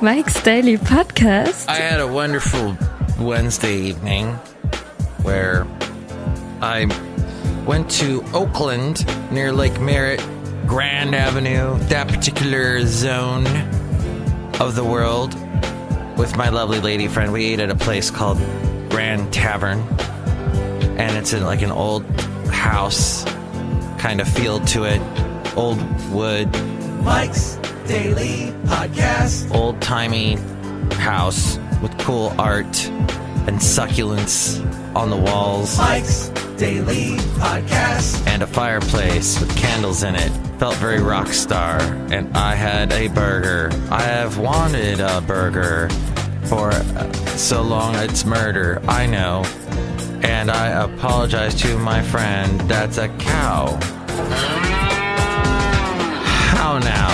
Mike's Daily Podcast. I had a wonderful Wednesday evening where I went to Oakland near Lake Merritt, Grand Avenue, that particular zone of the world, with my lovely lady friend. We ate at a place called Grand Tavern, and it's in like an old house kind of feel to it, old wood. Mike's Daily Podcast. Old-timey house with cool art and succulents on the walls. Mike's Daily Podcast. And a fireplace with candles in it. Felt very rock star. And I had a burger. I have wanted a burger for so long it's murder. I know. And I apologize to my friend. That's a cow. How now?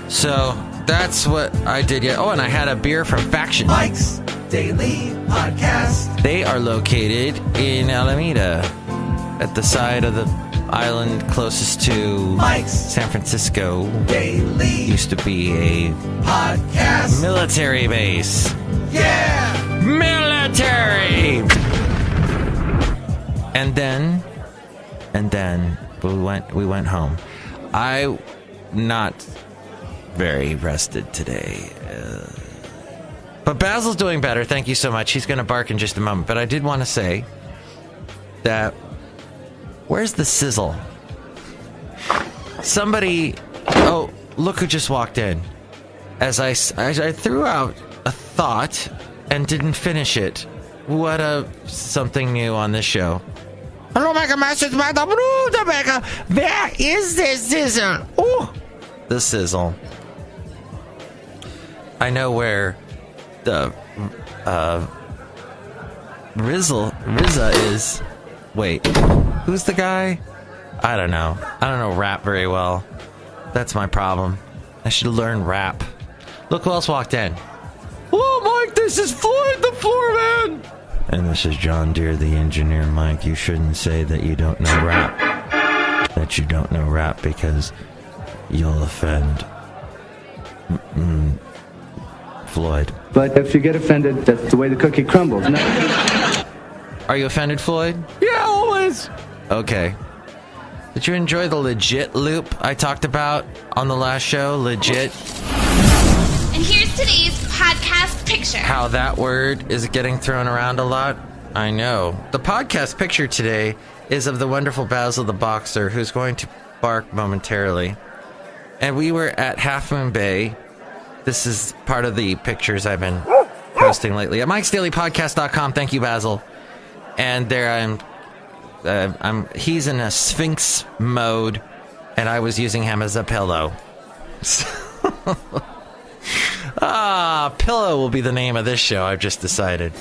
So that's what I did. Oh, and I had a beer from Faction. Mike's Daily Podcast. They are located in Alameda, at the side of the island closest to Mike's San Francisco. Daily Used to be a Podcast. military base. Yeah! Military! And then we went home. I not very rested today. But Basil's doing better. Thank you so much. He's going to bark in just a moment. But I did want to say that where's the sizzle? Somebody... Oh, look who just walked in. As I threw out a thought and didn't finish it. What something new on this show. Hello, Mega Masters, Madame Rootabega. Where is the sizzle? Oh, the sizzle. I know where the Rizza is. Wait, who's the guy? I don't know. I don't know rap very well. That's my problem. I should learn rap. Look who else walked in. Hello, Mike. This is Floyd the Floorman. And this is John Deere, the engineer. Mike, you shouldn't say that you don't know rap. That you don't know rap because you'll offend Floyd. But if you get offended, that's the way the cookie crumbles. No. Are you offended, Floyd? Yeah, always. Okay. Did you enjoy the legit loop I talked about on the last show? Legit. And here's today's podcast picture. How that word is getting thrown around a lot. I know. The podcast picture today is of the wonderful Basil the Boxer, who's going to bark momentarily. And we were at Half Moon Bay. This is part of the pictures I've been posting lately at mikesdailypodcast.com. Thank you, Basil. And there he's in a Sphinx mode, and I was using him as a pillow. Pillow will be the name of this show, I've just decided.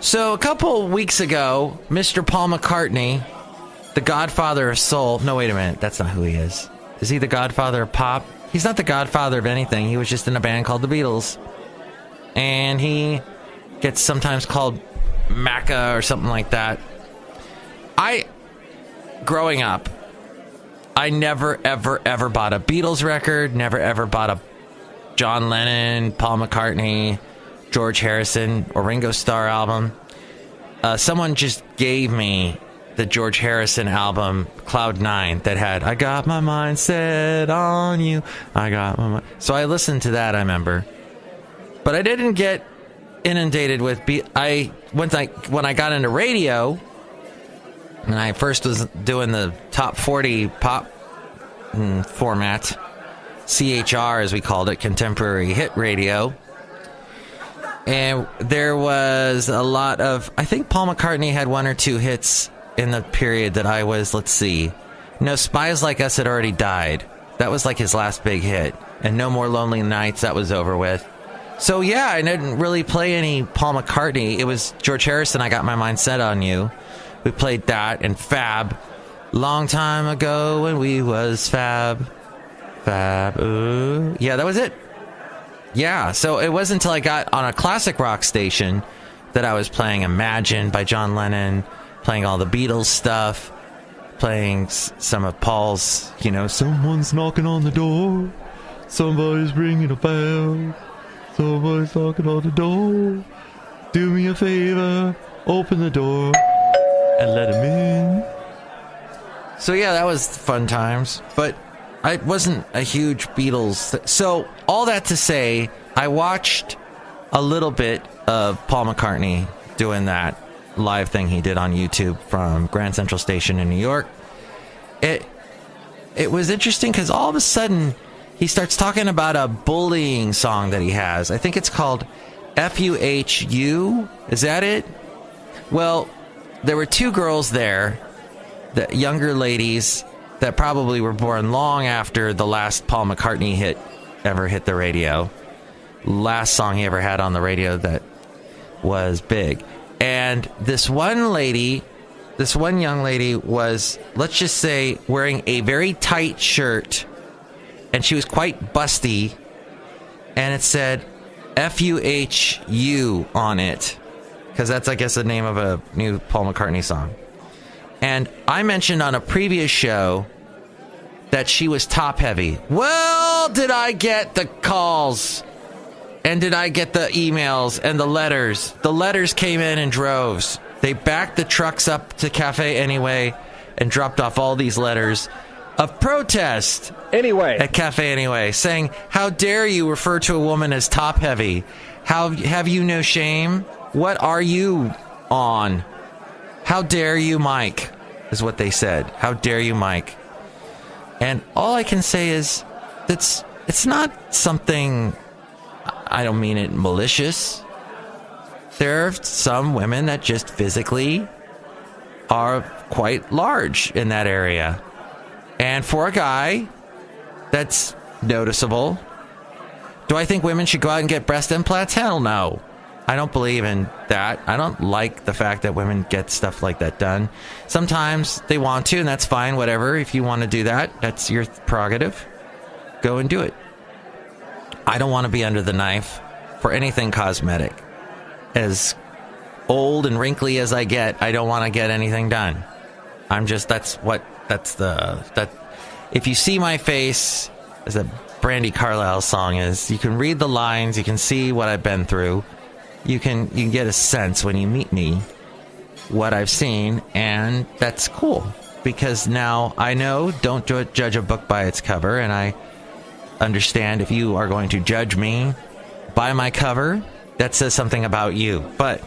So a couple weeks ago, Mr. Paul McCartney, the godfather of soul. No, wait a minute. That's not who he is. Is he the godfather of pop? He's not the godfather of anything. He was just in a band called the Beatles. And he gets sometimes called Macca or something like that. Growing up, I never, ever, ever bought a Beatles record. Never, ever bought a John Lennon, Paul McCartney, George Harrison, or Ringo Starr album. Someone just gave me the George Harrison album, Cloud 9, that had, I got my mind set on you. I got my mind. So I listened to that, I remember. But I didn't get inundated with when I got into radio, and I first was doing the top 40 pop format, CHR as we called it, contemporary hit radio. And there was a lot of, I think Paul McCartney had one or two hits in the period that I was, let's see. No, Spies Like Us had already died. That was like his last big hit. And No More Lonely Nights, that was over with. So yeah, I didn't really play any Paul McCartney. It was George Harrison, I Got My Mind Set on You. We played that, and Fab. Long time ago when we was Fab. Fab, ooh. Yeah, that was it. Yeah, so it wasn't until I got on a classic rock station that I was playing Imagine by John Lennon, playing all the Beatles stuff, playing some of Paul's, Someone's knocking on the door. Somebody's ringing a bell. Somebody's knocking on the door. Do me a favor, open the door and let him in. So yeah, that was fun times, but I wasn't a huge Beatles. So all that to say, I watched a little bit of Paul McCartney doing that live thing he did on YouTube from Grand Central Station in New York. It was interesting because all of a sudden he starts talking about a bullying song that he has. I think it's called FUHU. Is that it? Well, there were two girls there, the younger ladies that probably were born long after the last Paul McCartney hit ever hit the radio. Last song he ever had on the radio that was big. And this one young lady was, let's just say, wearing a very tight shirt, and she was quite busty, and it said FUHU on it, because that's, I guess, the name of a new Paul McCartney song. And I mentioned on a previous show that she was top heavy. Well, did I get the calls? And did I get the emails and the letters? The letters came in droves. They backed the trucks up to Café Anyway and dropped off all these letters of protest at Café Anyway, saying, how dare you refer to a woman as top heavy? How have you no shame? What are you on? How dare you, Mike, is what they said. How dare you, Mike? And all I can say is it's not something, I don't mean it malicious. There are some women that just physically are quite large in that area. And for a guy, that's noticeable. Do I think women should go out and get breast implants? Hell no. I don't believe in that. I don't like the fact that women get stuff like that done. Sometimes they want to, and that's fine, whatever. If you want to do that, that's your prerogative. Go and do it. I don't want to be under the knife for anything cosmetic. As old and wrinkly as I get, I don't want to get anything done. If you see my face, as a Brandy Carlisle song is, you can read the lines, you can see what I've been through. You can get a sense when you meet me what I've seen, and that's cool. Because now I know, don't judge a book by its cover, and I understand if you are going to judge me by my cover, that says something about you. But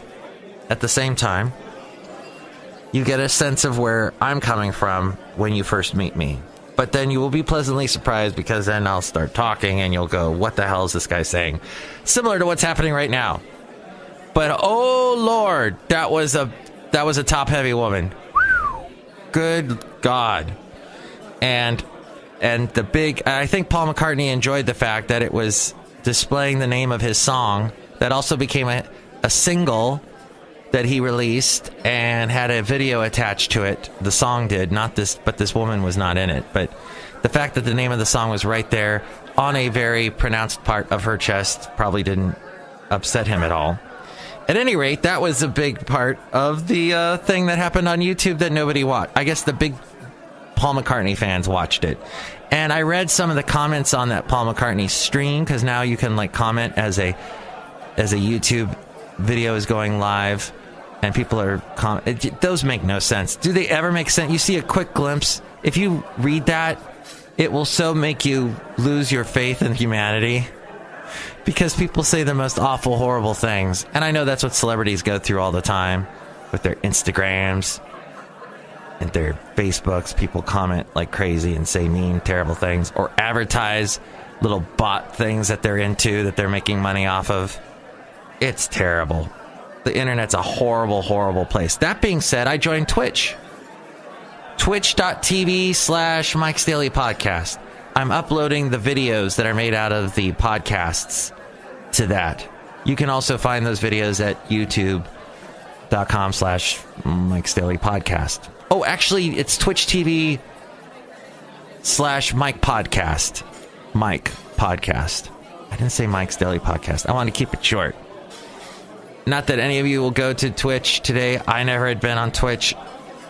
at the same time, you get a sense of where I'm coming from when you first meet me. But then you will be pleasantly surprised, because then I'll start talking and you'll go, what the hell is this guy saying? Similar to what's happening right now. But oh Lord, that was a top heavy woman. Good God. And I think Paul McCartney enjoyed the fact that it was displaying the name of his song that also became a single that he released and had a video attached to it. The song did, not this, but this woman was not in it. But the fact that the name of the song was right there on a very pronounced part of her chest probably didn't upset him at all. At any rate, that was a big part of the thing that happened on YouTube that nobody watched. I guess the big Paul McCartney fans watched it. And I read some of the comments on that Paul McCartney stream, because now you can comment as a YouTube video is going live, and people are those make no sense. Do they ever make sense? You see a quick glimpse. If you read that, it will so make you lose your faith in humanity, because people say the most awful, horrible things. And I know that's what celebrities go through all the time with their Instagrams and their Facebooks. People comment like crazy and say mean, terrible things, or advertise little bot things that they're into, that they're making money off of. It's terrible. The internet's a horrible, horrible place. That being said, I joined Twitch. Twitch.tv/Mike's Daily Podcast. I'm uploading the videos that are made out of the podcasts to that. You can also find those videos at youtube.com/Mike's Daily Podcast. Oh, actually, it's Twitch TV/Mike Podcast. Mike Podcast. I didn't say Mike's Daily Podcast. I want to keep it short. Not that any of you will go to Twitch today. I never had been on Twitch.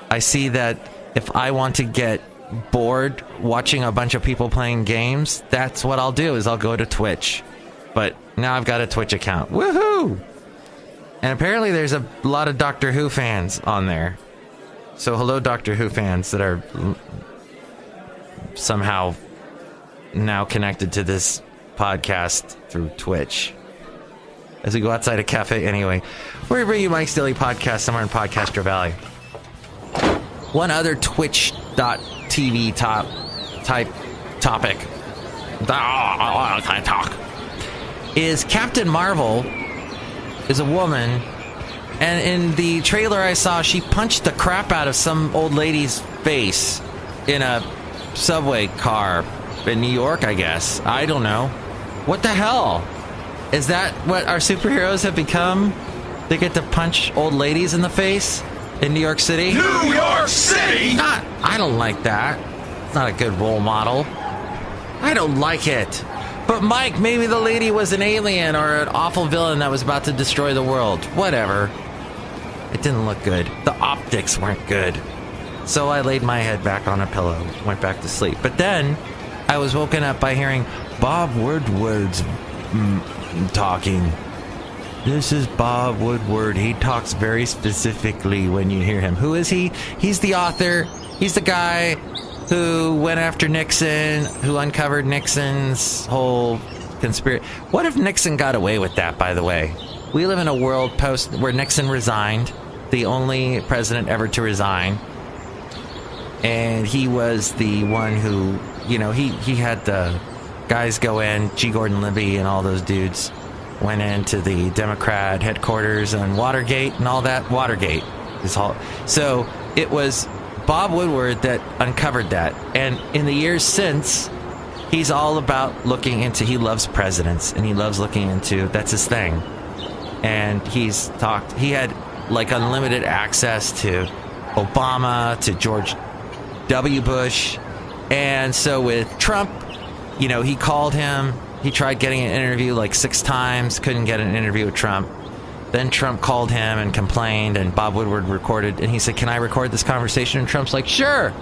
I see that if I want to get bored watching a bunch of people playing games, that's what I'll do, is I'll go to Twitch. But now I've got a Twitch account. Woohoo! And apparently there's a lot of Doctor Who fans on there. So hello, Doctor Who fans that are somehow now connected to this podcast through Twitch. As we go outside of Café Anyway, where we bring you Mike's Daily Podcast somewhere in Podcaster Valley. One other Twitch.tv topic is Captain Marvel is a woman, and in the trailer I saw, she punched the crap out of some old lady's face in a subway car in New York, I guess. I don't know. What the hell? Is that what our superheroes have become? They get to punch old ladies in the face in New York City? New York City! I don't like that. It's not a good role model. I don't like it. But Mike, maybe the lady was an alien or an awful villain that was about to destroy the world. Whatever. It didn't look good. The optics weren't good. So I laid my head back on a pillow, went back to sleep. But then I was woken up by hearing Bob Woodward's talking. This is Bob Woodward. He talks very specifically when you hear him. Who is he? He's the author. He's the guy who went after Nixon, who uncovered Nixon's whole conspiracy. What if Nixon got away with that, by the way? We live in a world post where Nixon resigned, the only president ever to resign. And he was the one who, you know, he had the guys go in, G. Gordon Liddy and all those dudes went into the Democrat headquarters on Watergate and all that. Watergate is all. So it was Bob Woodward that uncovered that. And in the years since, he's all about looking into, he loves presidents and he loves looking into, that's his thing. And he's talked, he had like unlimited access to Obama, to George W. Bush. And so with Trump, you know, he called him. He tried getting an interview like 6 times, couldn't get an interview with Trump. Then Trump called him and complained, and Bob Woodward recorded, and he said, "Can I record this conversation?" And Trump's like, "Sure."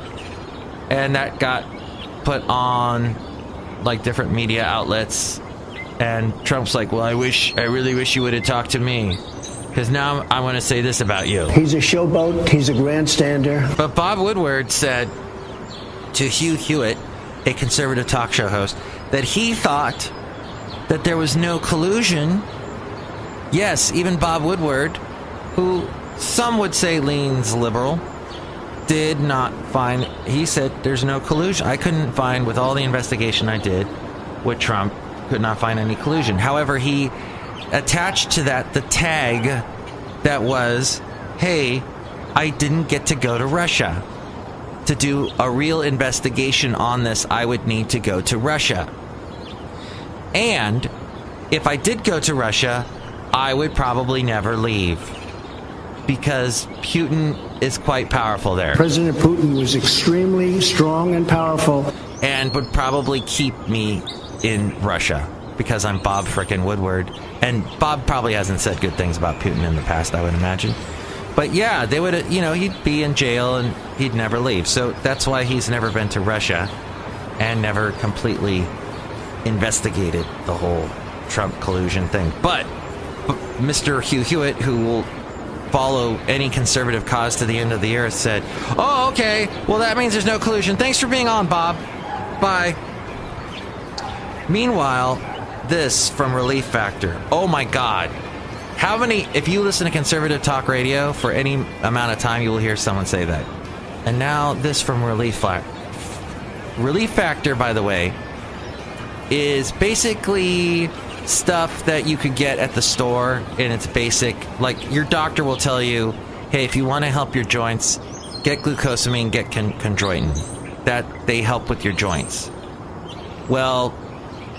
And that got put on like different media outlets. And Trump's like, "Well, I really wish you would have talked to me, because now I want to say this about you." He's a showboat. He's a grandstander. But Bob Woodward said to Hugh Hewitt, a conservative talk show host, that he thought that there was no collusion. Yes, even Bob Woodward, who some would say leans liberal, did not find, he said there's no collusion. I couldn't find, with all the investigation I did with Trump, could not find any collusion. However, he attached to that the tag that was, "Hey, I didn't get to go to Russia. To do a real investigation on this, I would need to go to Russia. And if I did go to Russia, I would probably never leave, because Putin is quite powerful there. President Putin was extremely strong and powerful. And would probably keep me in Russia, because I'm Bob frickin' Woodward. And Bob probably hasn't said good things about Putin in the past, I would imagine. But yeah, they would, you know, he'd be in jail and he'd never leave. So that's why he's never been to Russia and never completely investigated the whole Trump collusion thing. But Mr. Hugh Hewitt, who will follow any conservative cause to the end of the earth, said, "Oh, okay, well, that means there's no collusion. Thanks for being on, Bob. Bye." Meanwhile, this from Relief Factor. Oh my God. How many, if you listen to conservative talk radio for any amount of time, you will hear someone say that. And now this from Relief Factor. Relief Factor, by the way, is basically stuff that you could get at the store, and it's basic. Like, your doctor will tell you, hey, if you want to help your joints, get glucosamine, get chondroitin. That they help with your joints. Well,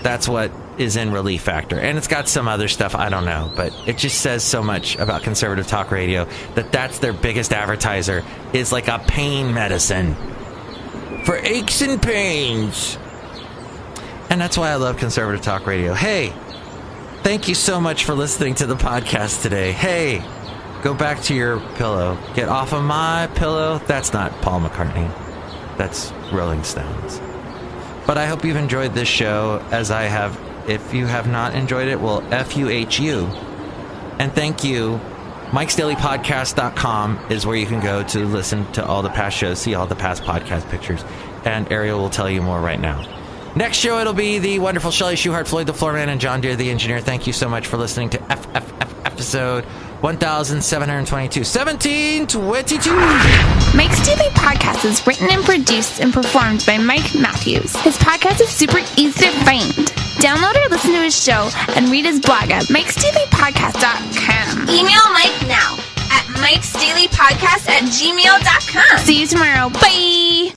that's what is in Relief Factor. And it's got some other stuff, I don't know, but it just says so much about conservative talk radio that that's their biggest advertiser, is like a pain medicine for aches and pains. And that's why I love conservative talk radio. Hey, thank you so much for listening to the podcast today. Hey, go back to your pillow. Get off of my pillow. That's not Paul McCartney. That's Rolling Stones. But I hope you've enjoyed this show as I have. If you have not enjoyed it, well, F-U-H-U. And thank you. Mike'sDailyPodcast.com is where you can go to listen to all the past shows, see all the past podcast pictures. And Ariel will tell you more right now. Next show, it'll be the wonderful Chely Shoehart, Floyd the Floorman, and John Deere the Engineer. Thank you so much for listening to episode 1722. 1722! Mike's Daily Podcast is written and produced and performed by Mike Matthews. His podcast is super easy to find. Download or listen to his show and read his blog at mikesdailypodcast.com. Email Mike now at mikesdailypodcast@gmail.com. See you tomorrow. Bye!